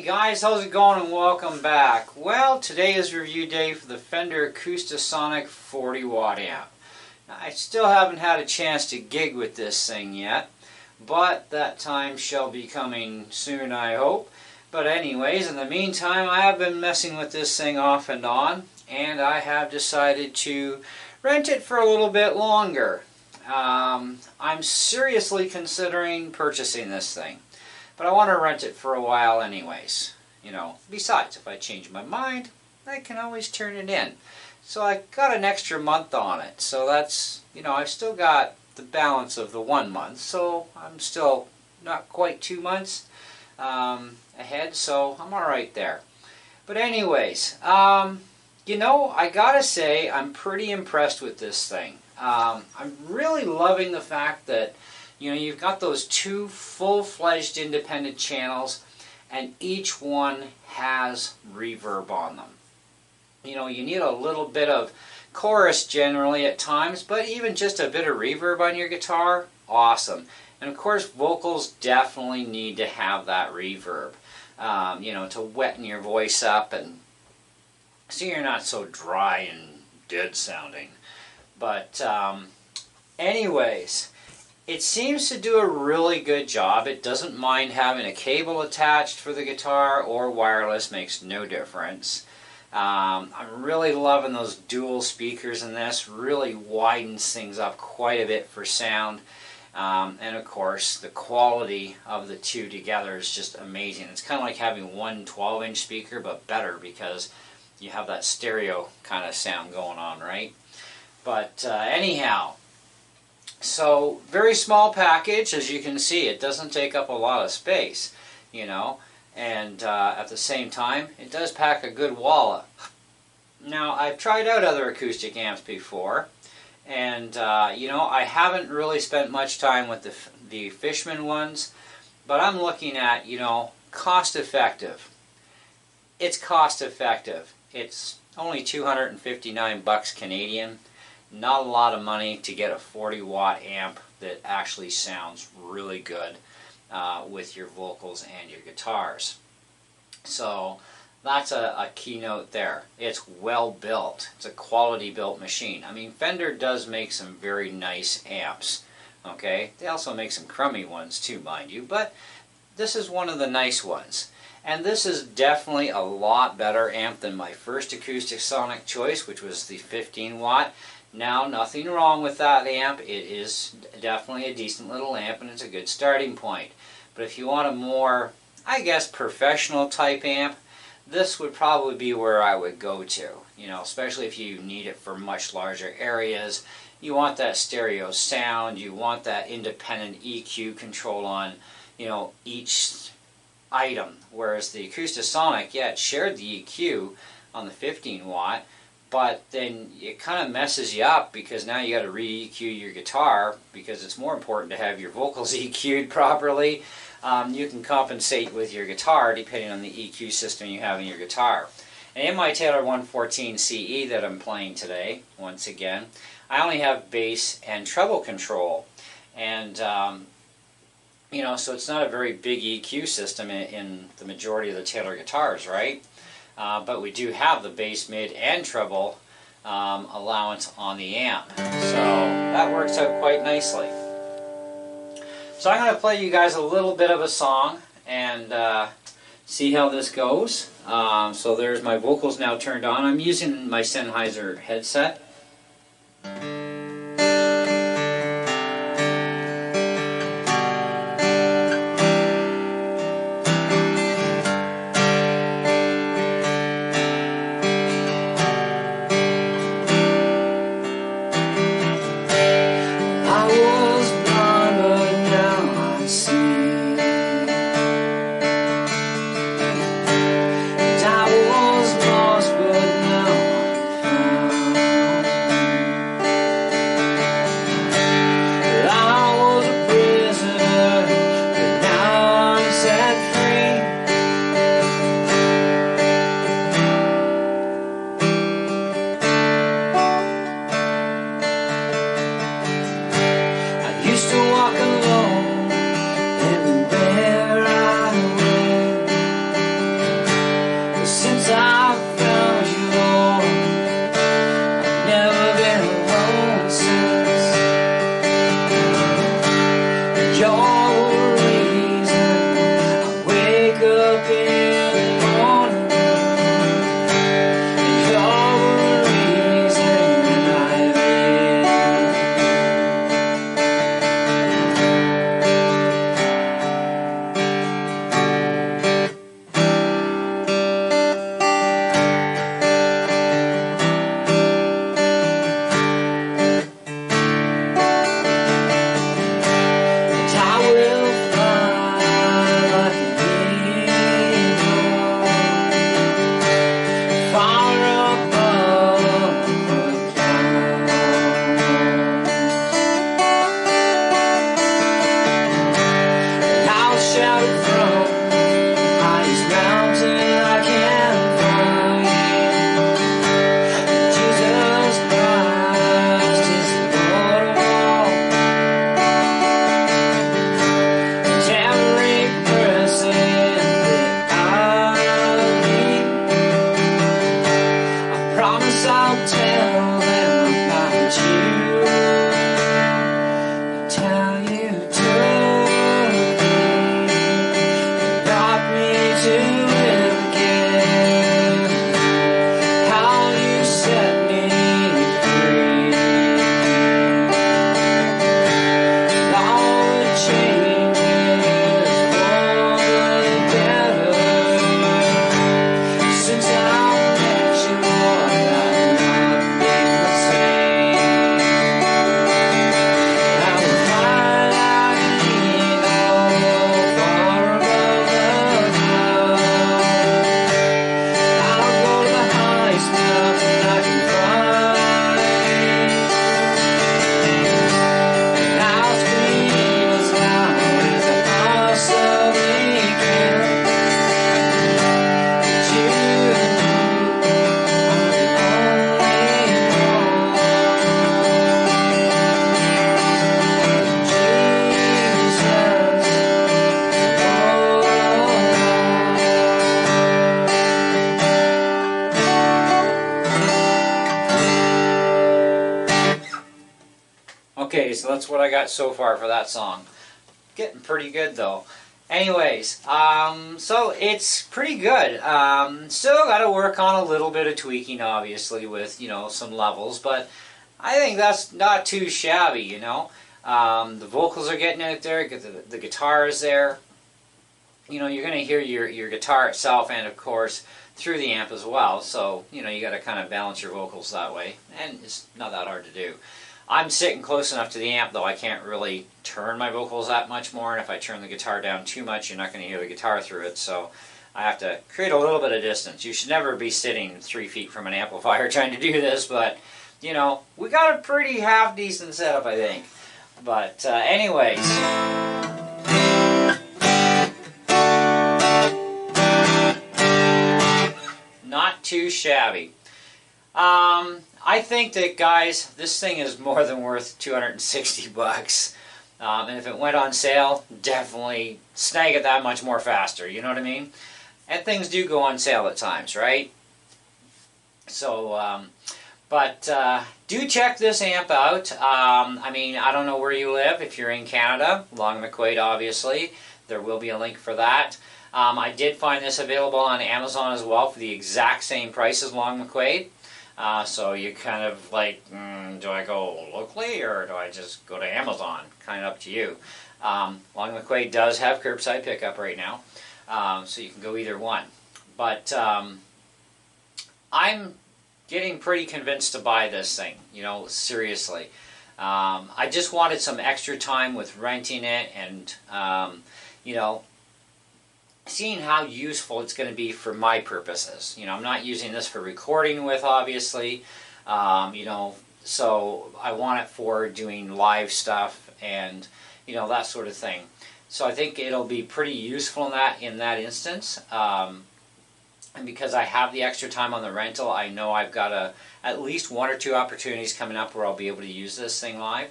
guys, how's it going and welcome back. Well, today is review day for the Fender Acoustasonic 40 watt amp. Now, I still haven't had a chance to gig with this thing yet, but that time shall be coming soon, I hope. But anyways, in the meantime, I have been messing with this thing off and on, and I have decided to rent it for a little bit longer. I'm seriously considering purchasing this thing. But I want to rent it for a while anyways. You know, besides, if I change my mind, I can always turn it in. So I got an extra month on it. So that's, you know, I've still got the balance of the 1 month. So I'm still not quite 2 months ahead. So I'm alright there. But anyways, you know, I gotta say, I'm pretty impressed with this thing. I'm really loving the fact that you know, you've got those two full-fledged independent channels, and each one has reverb on them. You know, you need a little bit of chorus generally at times, but even just a bit of reverb on your guitar, awesome. And of course, vocals definitely need to have that reverb, you know, to wetten your voice up and so you're not so dry and dead sounding. But anyways, it seems to do a really good job. It doesn't mind having a cable attached for the guitar or wireless, makes no difference. I'm really loving those dual speakers in this, really widens things up quite a bit for sound. And of course, the quality of the two together is just amazing. It's kind of like having one 12-inch speaker, but better because you have that stereo kind of sound going on, right? But anyhow, so, very small package, as you can see. It doesn't take up a lot of space, you know, and at the same time, it does pack a good wallop. Now, I've tried out other acoustic amps before, and, you know, I haven't really spent much time with the Fishman ones, but I'm looking at, you know, cost-effective. It's cost-effective. It's only 259 bucks Canadian. Not a lot of money to get a 40 watt amp that actually sounds really good with your vocals and your guitars. So that's a keynote there. It's well built. It's a quality built machine. I mean, Fender does make some very nice amps. Okay, they also make some crummy ones too, mind you, but this is one of the nice ones. And this is definitely a lot better amp than my first Acoustasonic choice, which was the 15 watt. Now, nothing wrong with that amp. It is definitely a decent little amp and it's a good starting point. But if you want a more, I guess, professional type amp, this would probably be where I would go to. You know, especially if you need it for much larger areas. You want that stereo sound, you want that independent EQ control on, you know, each item. Whereas the Acoustasonic, yeah, it shared the EQ on the 15 watt. But then it kind of messes you up because now you got to re-EQ your guitar because it's more important to have your vocals EQ'd properly. You can compensate with your guitar depending on the EQ system you have in your guitar. And in my Taylor 114 CE that I'm playing today, once again, I only have bass and treble control. And, you know, so it's not a very big EQ system in the majority of the Taylor guitars, right? But we do have the bass, mid, and treble allowance on the amp. So that works out quite nicely. So I'm going to play you guys a little bit of a song and see how this goes. So there's my vocals now turned on. I'm using my Sennheiser headset. I'll tell them about you. Tell you told me, got me to live again. How you set me free. And all the changes for the better since I met you. Okay, so that's what I got so far for that song. Getting pretty good though. Anyways, so it's pretty good. Still got to work on a little bit of tweaking, obviously, with, you know, some levels, but I think that's not too shabby, you know. The vocals are getting out there, the guitar is there. You know, you're going to hear your guitar itself and, of course, through the amp as well. So, you know, you got to kind of balance your vocals that way, and it's not that hard to do. I'm sitting close enough to the amp, though I can't really turn my vocals that much more, and if I turn the guitar down too much, you're not going to hear the guitar through it, so I have to create a little bit of distance. You should never be sitting 3 feet from an amplifier trying to do this, but, you know, we got a pretty half-decent setup, I think. But, anyways. Not too shabby. I think that, guys, this thing is more than worth 260 bucks. And if it went on sale, definitely snag it that much more faster, you know what I mean? And things do go on sale at times, right? So, do check this amp out. I mean, I don't know where you live. If you're in Canada, along McQuaid, obviously, there will be a link for that. I did find this available on Amazon as well for the exact same price as Long McQuaid. So you kind of like, do I go locally or do I just go to Amazon? Kind of up to you. Long McQuaid does have curbside pickup right now, so you can go either one. But I'm getting pretty convinced to buy this thing, you know, seriously. I just wanted some extra time with renting it and, you know, seeing how useful it's going to be for my purposes. You know, I'm not using this for recording with, obviously, you know, so I want it for doing live stuff and, you know, that sort of thing. So I think it'll be pretty useful in that instance. And because I have the extra time on the rental, I know I've got at least 1 or 2 opportunities coming up where I'll be able to use this thing live.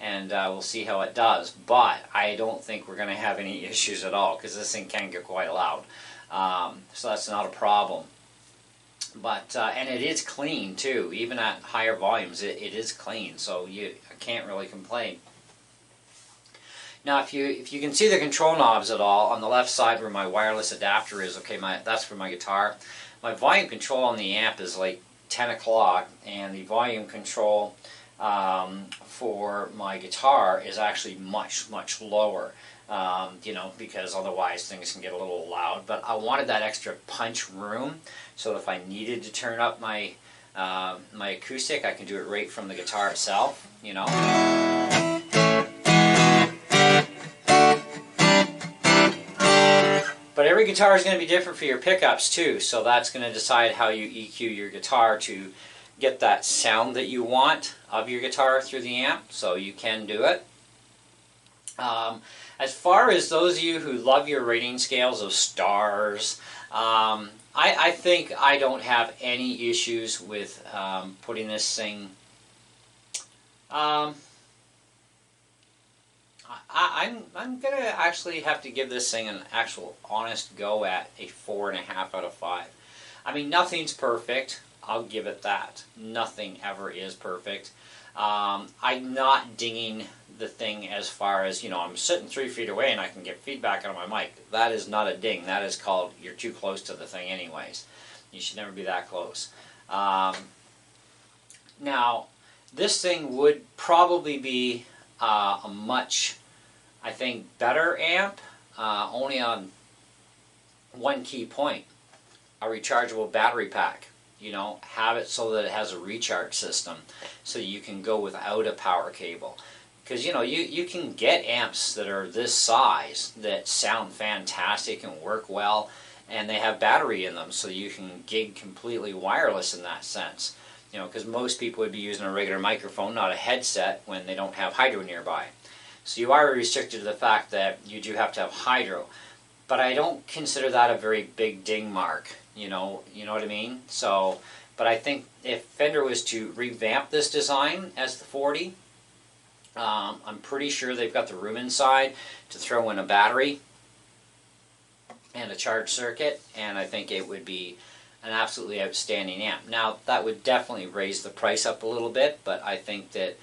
And we'll see how it does. But I don't think we're going to have any issues at all, because this thing can get quite loud. So that's not a problem. But and it is clean too. Even at higher volumes, it is clean. So I can't really complain. Now, if you can see the control knobs at all, on the left side where my wireless adapter is, okay, that's for my guitar. My volume control on the amp is like 10 o'clock, and the volume control for my guitar is actually much, much lower, you know, because otherwise things can get a little loud. But I wanted that extra punch room, so if I needed to turn up my my acoustic, I can do it right from the guitar itself, you know. But every guitar is going to be different for your pickups too, so that's going to decide how you EQ your guitar to get that sound that you want of your guitar through the amp, so you can do it. As far as those of you who love your rating scales of stars, I think I don't have any issues with putting this thing. I'm gonna actually have to give this thing an actual honest go at a 4.5 out of 5. I mean, nothing's perfect. I'll give it that. Nothing ever is perfect. I'm not dinging the thing as far as, I'm sitting 3 feet away and I can get feedback on my mic. That is not a ding. That is called you're too close to the thing anyways. You should never be that close. Now, this thing would probably be a much, I think, better amp, only on one key point: a rechargeable battery pack. Have it so that it has a recharge system, so you can go without a power cable. Because you can get amps that are this size that sound fantastic and work well, and they have battery in them, so you can gig completely wireless in that sense. Because most people would be using a regular microphone, not a headset, when they don't have hydro nearby. So you are restricted to the fact that you do have to have hydro. But I don't consider that a very big ding mark. You know what I mean? So, but I think if Fender was to revamp this design as the 40, I'm pretty sure they've got the room inside to throw in a battery and a charge circuit, and I think it would be an absolutely outstanding amp. Now, that would definitely raise the price up a little bit, but I think that,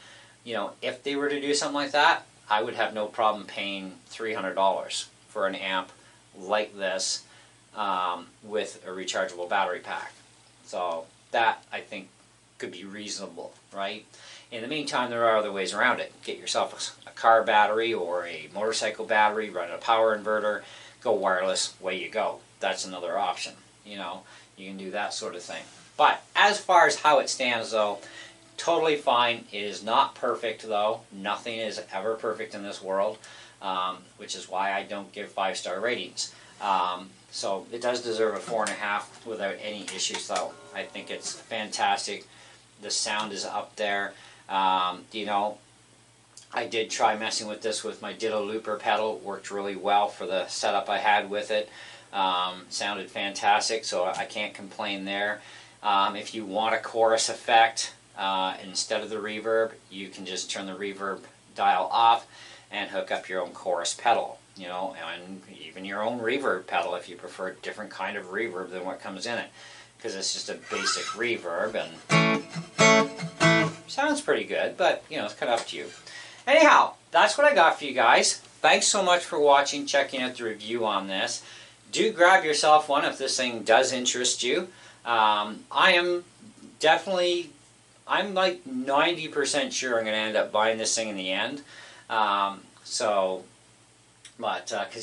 if they were to do something like that, I would have no problem paying $300 for an amp like this with a rechargeable battery pack. So that, I think, could be reasonable, right? In the meantime, there are other ways around it. Get yourself a car battery or a motorcycle battery, run a power inverter, go wireless, away you go. That's another option. You can do that sort of thing. But as far as how it stands, though, totally fine. It is not perfect, though. Nothing is ever perfect in this world, which is why I don't give 5-star ratings. So it does deserve a 4.5 without any issues, though. I think it's fantastic. The sound is up there. I did try messing with this with my Ditto Looper pedal. Worked really well for the setup I had with it. Sounded fantastic, so I can't complain there. If you want a chorus effect instead of the reverb, you can just turn the reverb dial off and hook up your own chorus pedal, and even your own reverb pedal if you prefer a different kind of reverb than what comes in it, because it's just a basic reverb and sounds pretty good, but it's kind of up to you. Anyhow, that's what I got for you guys. Thanks so much for watching, checking out the review on this. Do grab yourself one if this thing does interest you. I'm like 90% sure I'm going to end up buying this thing in the end. Because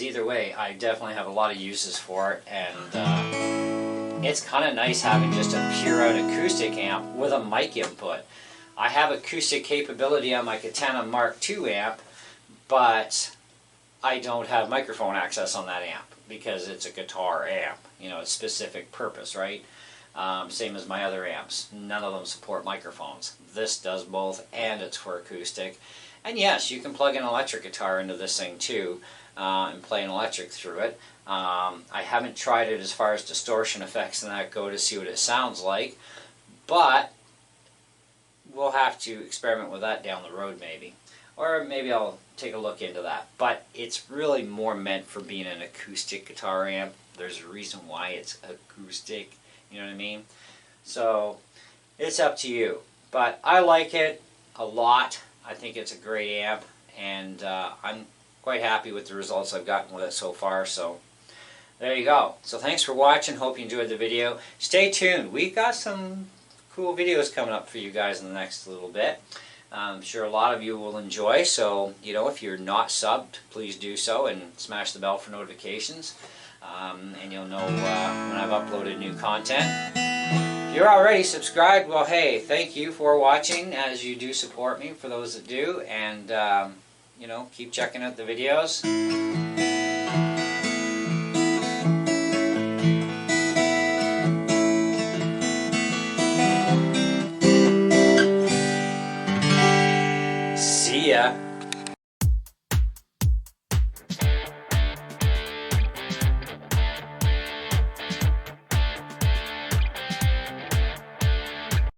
either way, I definitely have a lot of uses for it, and it's kind of nice having just a pure out acoustic amp with a mic input. I have acoustic capability on my Katana Mark II amp, but I don't have microphone access on that amp because it's a guitar amp. It's specific purpose, right? Same as my other amps. None of them support microphones. This does both, and it's for acoustic. And yes, you can plug an electric guitar into this thing too, and play an electric through it. I haven't tried it as far as distortion effects and that go to see what it sounds like, but we'll have to experiment with that down the road maybe. Or maybe I'll take a look into that. But it's really more meant for being an acoustic guitar amp. There's a reason why it's acoustic, you know what I mean? So it's up to you. But I like it a lot. I think it's a great amp, and I'm quite happy with the results I've gotten with it so far. So there you go. So thanks for watching. Hope you enjoyed the video. Stay tuned. We've got some cool videos coming up for you guys in the next little bit. I'm sure a lot of you will enjoy, so if you're not subbed, please do so and smash the bell for notifications, and you'll know when I've uploaded new content. If you're already subscribed, well, hey, thank you for watching, as you do support me, for those that do, and keep checking out the videos. See ya.